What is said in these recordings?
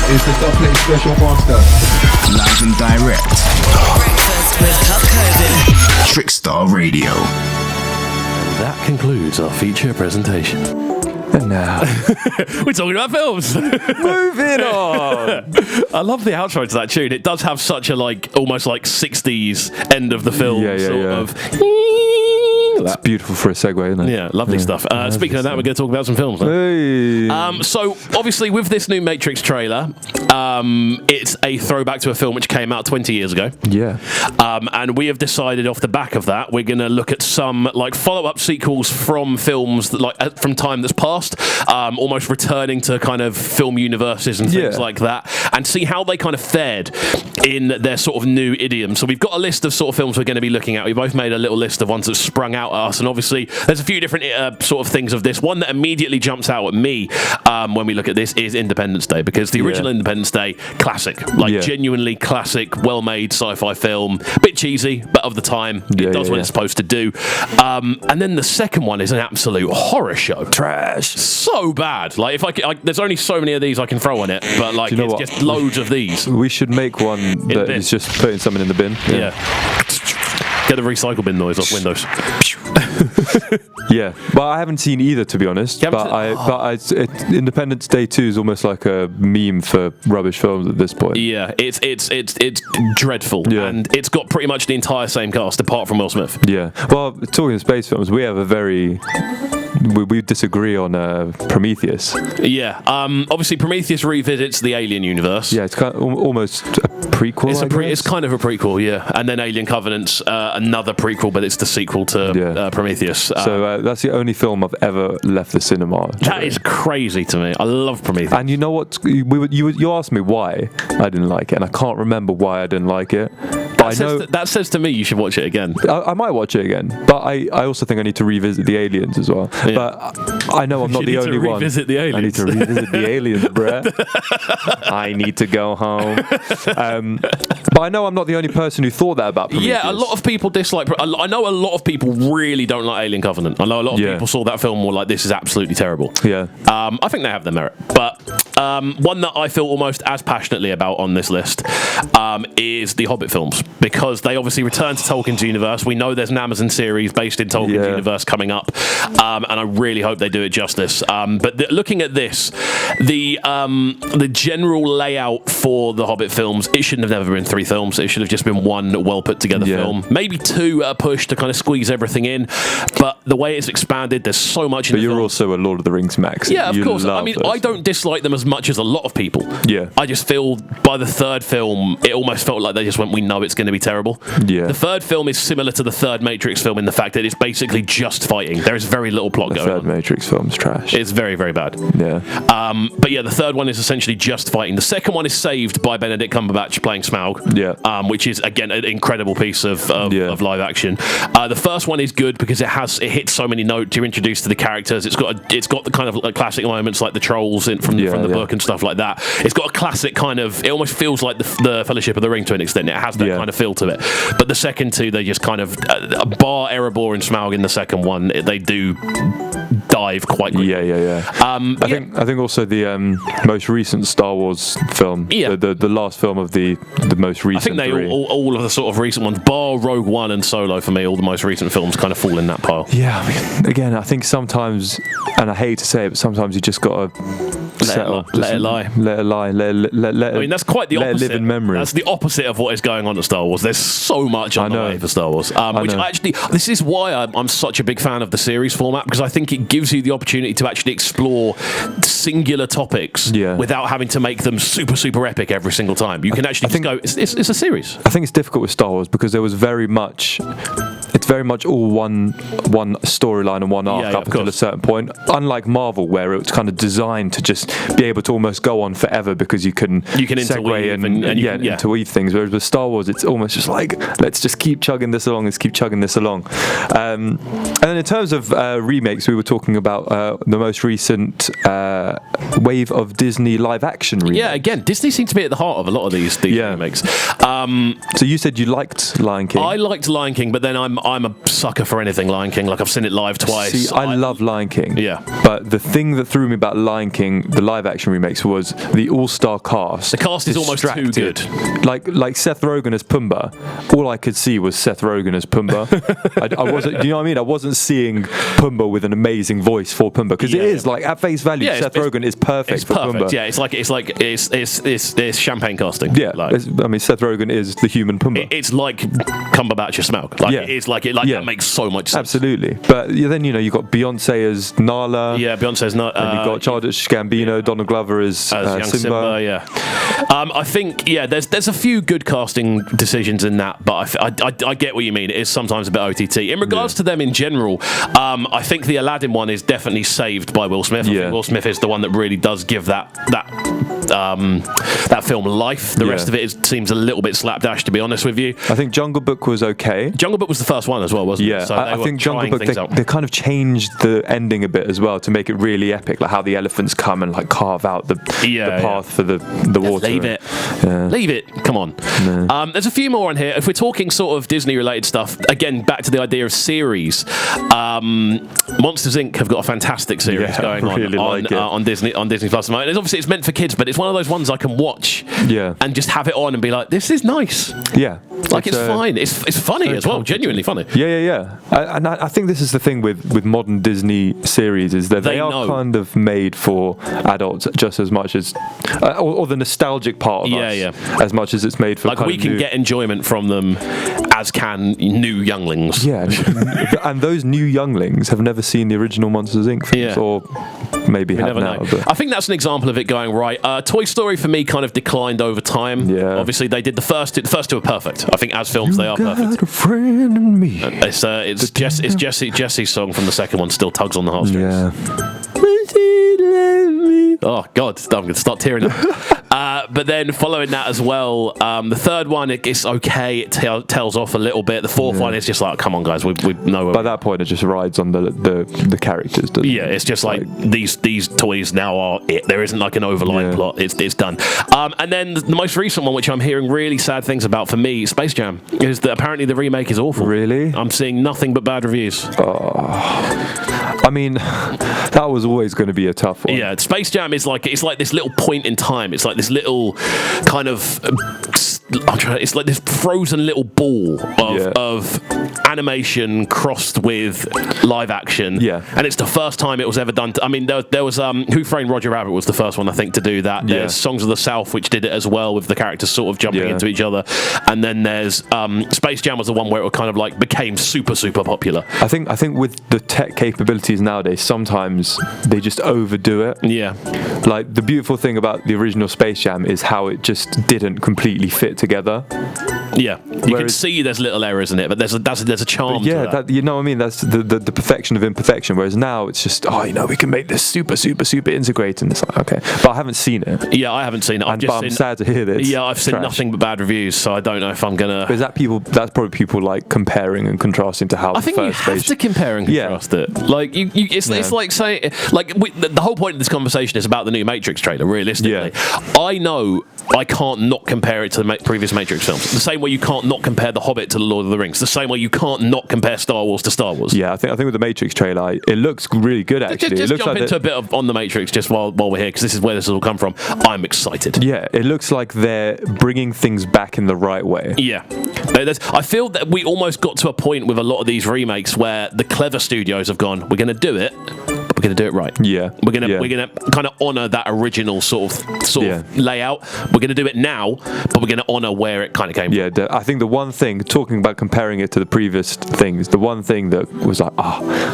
is the Dubplate Special Master. Live and direct. Breakfast with CubCamTV. Trickstar Radio. That concludes our feature presentation. And now we're talking about films. moving on. I love the outro to that tune. It does have such a almost 60s end of the film of. It's beautiful for a segue, isn't it? Yeah, lovely stuff. Speaking of that, we're going to talk about some films. Hey. So, obviously, with this new Matrix trailer, it's a throwback to a film which came out 20 years ago. Yeah. And we have decided off the back of that, we're going to look at some follow-up sequels from films that, from time that's passed, almost returning to kind of film universes and things like that, and see how they kind of fared in their sort of new idiom. So we've got a list of sort of films we're going to be looking at. We both made a little list of ones that sprung out at us, and obviously there's a few different sort of things of this. One that immediately jumps out at me when we look at this is Independence Day, because the original Independence Day, classic, genuinely classic, well-made sci-fi film, bit cheesy, but of the time, it does what it's supposed to do. And then the second one is an absolute horror show. Trash. So bad. If there's only so many of these I can throw on it, but it's just loads of these. We should make one that is just putting something in the bin. Yeah. Get the recycle bin noise off Windows. Yeah, well, I haven't seen either, to be honest. Independence Day 2 is almost like a meme for rubbish films at this point. Yeah, it's dreadful, and it's got pretty much the entire same cast apart from Will Smith. Yeah, well, talking of space films, we have a very. We disagree on Prometheus. Yeah, obviously Prometheus revisits the Alien universe. Yeah, it's kind of almost a prequel. It's kind of a prequel, yeah. And then Alien Covenant's another prequel, but it's the sequel to Prometheus. So that's the only film I've ever left the cinema. That is crazy to me. I love Prometheus. And you know what? You asked me why I didn't like it, and I can't remember why I didn't like it. But that says to me you should watch it again. I might watch it again, but I also think I need to revisit the Aliens as well. Yeah. But I know I'm not the only one. Revisit the aliens. I need to revisit the aliens, bruh. I need to go home. But I know I'm not the only person who thought that about Prometheus. Yeah, a lot of people dislike. I know a lot of people really don't like Alien Covenant. I know a lot of people saw that film and were like, "This is absolutely terrible." Yeah. I think they have their merit, but one that I feel almost as passionately about on this list is the Hobbit films, because they obviously return to Tolkien's universe. We know there's an Amazon series based in Tolkien's universe coming up, and I really hope they do it justice. But looking at this, the general layout for the Hobbit films, it shouldn't have never been 3 films. It should have just been one well put together film, maybe 2 at a push to kind of squeeze everything in. But the way it's expanded, there's so much. But you're also a Lord of the Rings max. Yeah, of course. I mean, I don't dislike them as much as a lot of people. Yeah. I just feel by the third film, it almost felt like they just went, we know it's going to be terrible. Yeah. The third film is similar to the third Matrix film in the fact that it's basically just fighting. There is very little plot going on. The third Matrix film's trash. It's very, very bad. Yeah. But yeah, the third one is essentially just fighting. The second one is saved by Benedict Cumberbatch playing Smaug. Yeah. Which is, again, an incredible piece of live action. The first one is good because it hits so many notes. You're introduced to the characters. It's got the kind of classic moments like the trolls from the book and stuff like that. It's got a classic kind of, it almost feels like the Fellowship of the Ring to an extent. It has that kind of feel to it. But the second two, they just kind of, bar Erebor and Smaug in the second one, they do dive quite quickly. I think also the most recent Star Wars film, the last film of the most recent. I think all of the sort of recent ones, bar Rogue One and Solo, for me, all the most recent films kind of fall in that pile. Yeah, I mean, again, I think sometimes, and I hate to say it, but sometimes you just got to let it lie. Let it lie. I mean, that's quite the opposite. Let it live in memory. That's the opposite of what is going on at Star Wars. There's so much on the way for Star Wars. This is why I'm such a big fan of the series format, because I think it gives you the opportunity to actually explore singular topics without having to make them super, super epic every single time. You can actually just go, it's a series. I think it's difficult with Star Wars because there was very much all one storyline and one arc up until a certain point. Unlike Marvel, where it's kind of designed to just be able to almost go on forever because you can segue and interweave things. Whereas with Star Wars, it's almost just like, let's just keep chugging this along. And then in terms of remakes, we were talking about the most recent wave of Disney live action remakes. Yeah, again, Disney seems to be at the heart of a lot of these remakes. So you said you liked Lion King. I liked Lion King, but then I'm I'm a sucker for anything Lion King. Like I've seen it live twice. See, I love Lion King. Yeah. But the thing that threw me about Lion King, the live action remakes, was the all-star cast. The cast is almost too good. Like Seth Rogen as Pumbaa. All I could see was Seth Rogen as Pumbaa. I wasn't. Do you know what I mean? I wasn't seeing Pumbaa with an amazing voice for Pumbaa, because it is like at face value, Seth Rogen is perfect for Pumbaa. Yeah, it's champagne casting. Yeah, like, I mean Seth Rogen is the human Pumbaa. It's like Cumberbatch as Smaug. Like it's like that makes so much sense. Absolutely. But then you got Beyonce as Nala. Yeah, Beyonce's not. And you got Childish Gambino, Donald Glover as young Simba. Yeah. I think there's a few good casting decisions in that, but I get what you mean. It is sometimes a bit OTT. In regards to them in general, I think the Aladdin one is definitely saved by Will Smith. I think Will Smith is the one that really does give that film life. The rest of it seems a little bit slapdash, to be honest with you. I think Jungle Book was okay. Jungle Book was the first one as well, wasn't it? So I think Jungle Book, they kind of changed the ending a bit as well to make it really epic, like how the elephants come and like carve out the path for the water. Leave it. Leave it. Come on. No. There's a few more on here. If we're talking sort of Disney-related stuff, again, back to the idea of series. Monsters Inc. have got a fantastic series going on Disney Plus. And obviously, it's meant for kids, but it's one of those ones I can watch and just have it on and be like, this is nice. Yeah. Like it's fine. It's funny as well. Genuinely funny. Yeah. And I think this is the thing with modern Disney series, is that they are kind of made for adults just as much as, or the nostalgic part of us, as much as it's made for. Like we can get enjoyment from them, as can new younglings. Yeah, and those new younglings have never seen the original Monsters Inc. films, or maybe have now. I think that's an example of it going right. Toy Story for me kind of declined over time. Yeah. Obviously, they did the first two are perfect. I think as films they are perfect. A friend in me. It's Jesse's song from the second one still tugs on the heartstrings. Yeah. Oh God, I'm going to start tearing up. But then following that as well, the third one it's okay. It tails off a little bit. The fourth one is just like, come on, guys, we know. By that point, it just rides on the characters. Doesn't it? It's just like these toys now are it. There isn't like an overlying plot. It's done. And then the most recent one, which I'm hearing really sad things about for me, Space Jam, is that apparently the remake is awful. Really? I'm seeing nothing but bad reviews. I mean, that was always going to be a tough one. Yeah, Space Jam is like this little point in time. It's like this little kind of it's like this frozen little ball of animation crossed with live action. Yeah, and it's the first time it was ever done. I mean, there was Who Framed Roger Rabbit was the first one I think to do that. There's Songs of the South which did it as well, with the characters sort of jumping into each other. And then there's Space Jam was the one where it kind of like became super popular. I think with the tech capabilities nowadays, sometimes they just overdo it. Yeah. Like the beautiful thing about the original Space Jam is how it just didn't completely fit together. Yeah, you can see there's little errors in it, but there's a charm. Yeah, to that. You know what I mean. That's the perfection of imperfection. Whereas now it's just we can make this super integrated. And it's like, okay, but I haven't seen it. Yeah, I haven't seen it. I'm sad to hear this. Yeah, I've seen nothing but bad reviews, so I don't know if I'm gonna. But is that people? That's probably people like comparing and contrasting to how. I think you have to compare and contrast it. Like it's like saying the whole point of this conversation is about the new Matrix trailer. Realistically, I know I can't not compare it to the previous Matrix films. The same way you can't not compare The Hobbit to The Lord of the Rings. The same way you can't not compare Star Wars to Star Wars. Yeah, I think with the Matrix trailer, it looks really good actually. Just it looks jump like into a bit on the Matrix just while we're here, because this is where this has all come from. I'm excited. Yeah, it looks like they're bringing things back in the right way. Yeah. I feel that we almost got to a point with a lot of these remakes where the clever studios have gone, we're going to do it, we're going to do it right. Yeah. We're gonna kind of honour that original sort of layout. We're going to do it now, but we're going to honour where it kind of came from. I think the one thing, talking about comparing it to the previous things, the one thing that was like,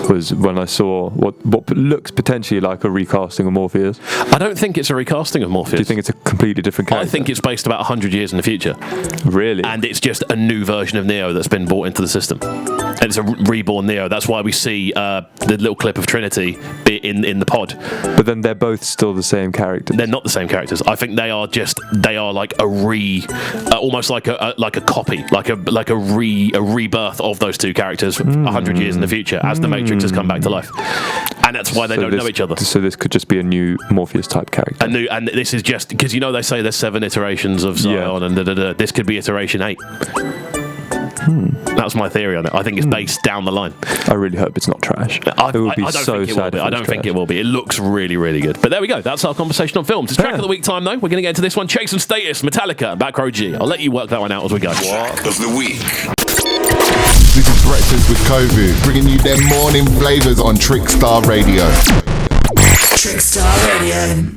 was when I saw what looks potentially like a recasting of Morpheus. I don't think it's a recasting of Morpheus. Do you think it's a completely different character? I think it's based about 100 years in the future. Really? And it's just a new version of Neo that's been brought into the system. And it's a reborn Neo. That's why we see the little clip of Trinity in the pod. But then they're both still the same characters. They're not the same characters. I think they are like almost like a copy, like a rebirth of those two characters 100 years in the future as the Matrix has come back to life. And that's why they don't know each other. So this could just be a new Morpheus type character. And this is just because they say there's 7 iterations of Zion and this could be iteration 8. That's my theory on it. I think it's based down the line. I really hope it's not trash. I It would be don't so think it will sad be. if I it was don't think trash. it will be. It looks really, really good. But there we go. That's our conversation on films. It's track of the week time, though. We're going to get into this one. Chase and Status, Metallica, Back Row G. I'll let you work that one out as we go. Track of the week. This is Breakfast with Kxvu, bringing you their morning flavours on Trickstar Radio. Trickstar Radio.